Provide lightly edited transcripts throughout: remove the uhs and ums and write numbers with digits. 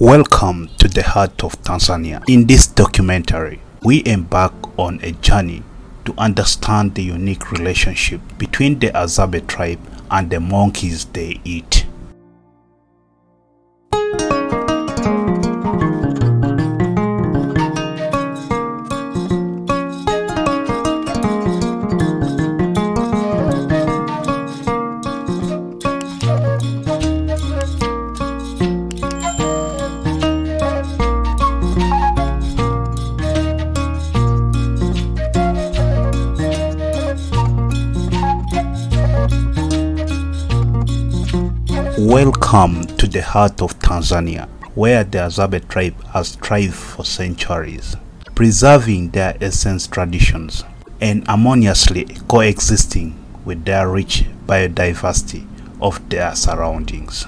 Welcome to the heart of Tanzania. In this documentary, we embark on a journey to understand the unique relationship between the Hadzabe tribe and the monkeys they eat. Welcome to the heart of Tanzania, where the Hadzabe tribe has thrived for centuries, preserving their essence traditions and harmoniously coexisting with their rich biodiversity of their surroundings.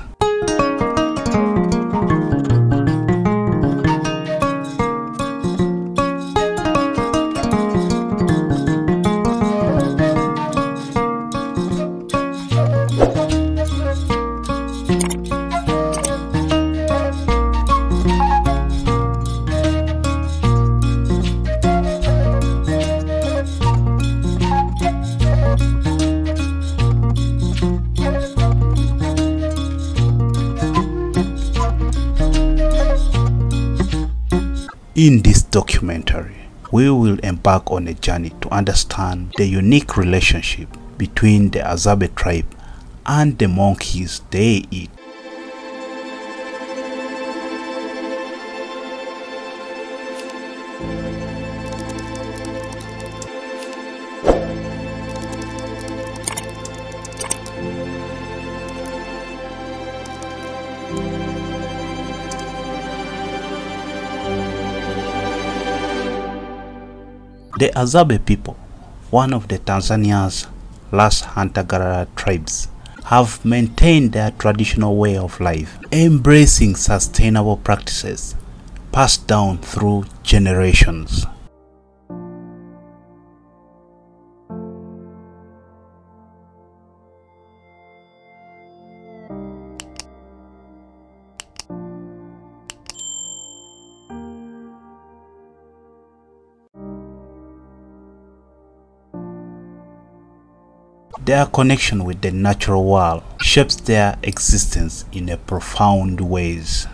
In this documentary, we will embark on a journey to understand the unique relationship between the Hadzabe tribe and the monkeys they eat. The Hadzabe people, one of the Tanzania's last hunter-gatherer tribes, have maintained their traditional way of life, embracing sustainable practices passed down through generations. Their connection with the natural world shapes their existence in a profound ways.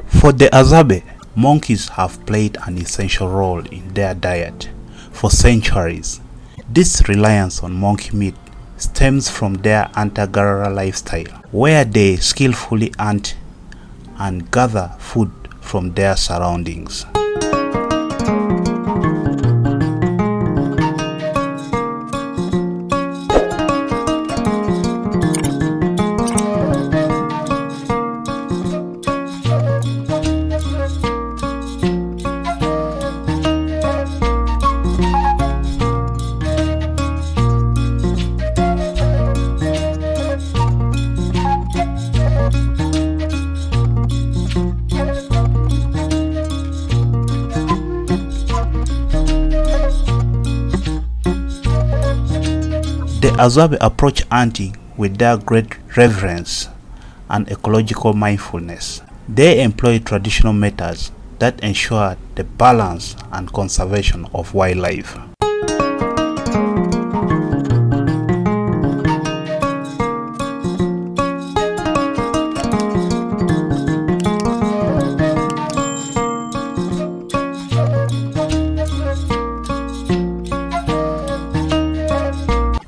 For the Hadzabe, monkeys have played an essential role in their diet for centuries. This reliance on monkey meat stems from their hunter-gatherer lifestyle, where they skillfully hunt and gather food from their surroundings. The Hadzabe approach hunting with their great reverence and ecological mindfulness. They employ traditional methods that ensure the balance and conservation of wildlife.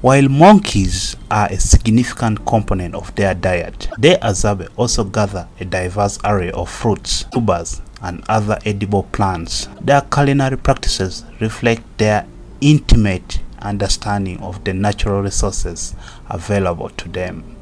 While monkeys are a significant component of their diet, the Hadzabe also gather a diverse array of fruits, tubers, and other edible plants. Their culinary practices reflect their intimate understanding of the natural resources available to them.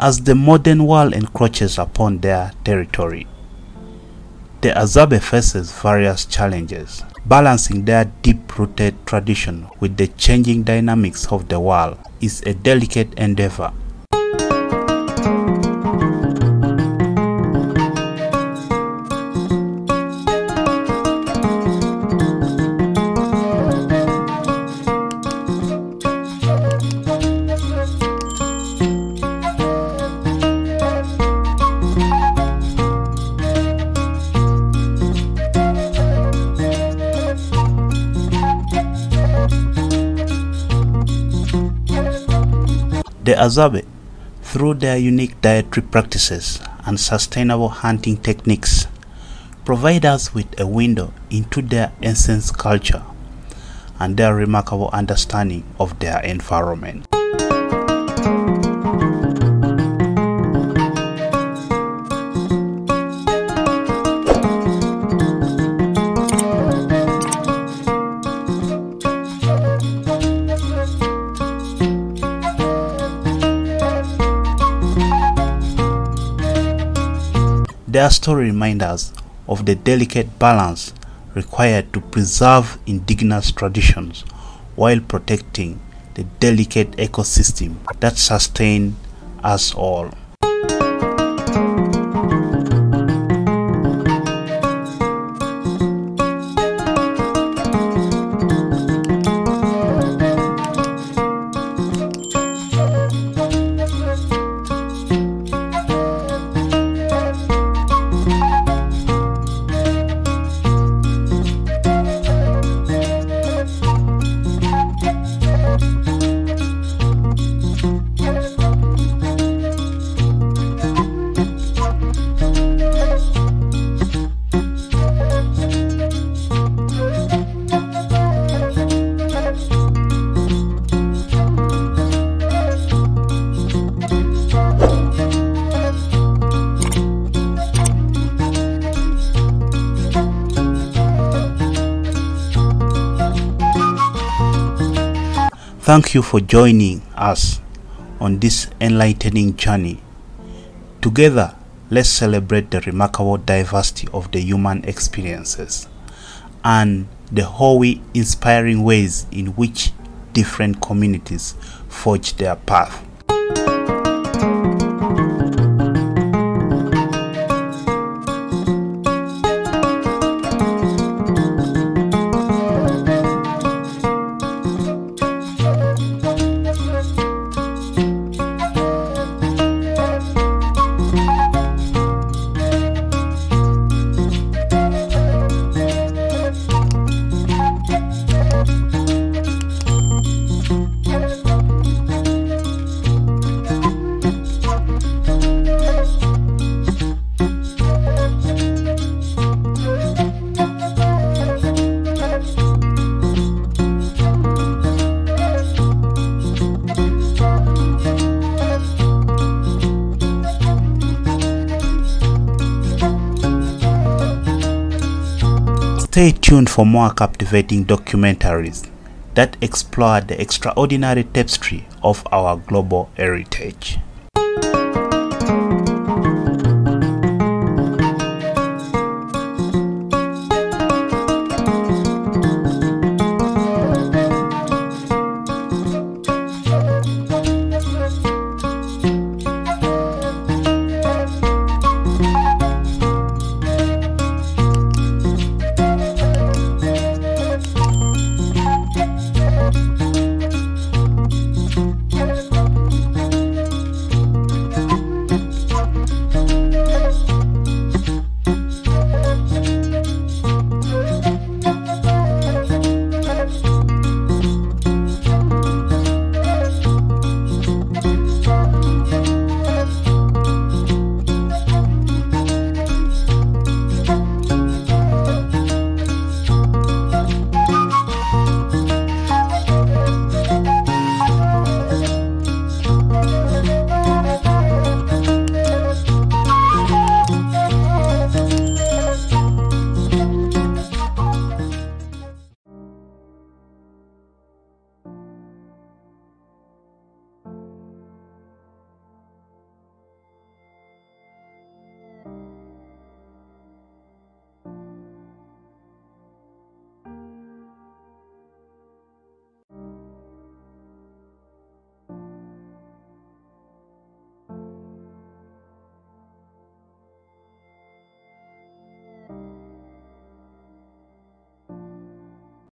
as the modern world encroaches upon their territory. The Hadzabe faces various challenges. Balancing their deep-rooted tradition with the changing dynamics of the world is a delicate endeavor. The Hadzabe, through their unique dietary practices and sustainable hunting techniques, provide us with a window into their ancient culture and their remarkable understanding of their environment. Their story reminds us of the delicate balance required to preserve indigenous traditions while protecting the delicate ecosystem that sustain us all. Thank you for joining us on this enlightening journey. Together, let's celebrate the remarkable diversity of the human experiences and the wholly inspiring ways in which different communities forge their path. Stay tuned for more captivating documentaries that explore the extraordinary tapestry of our global heritage.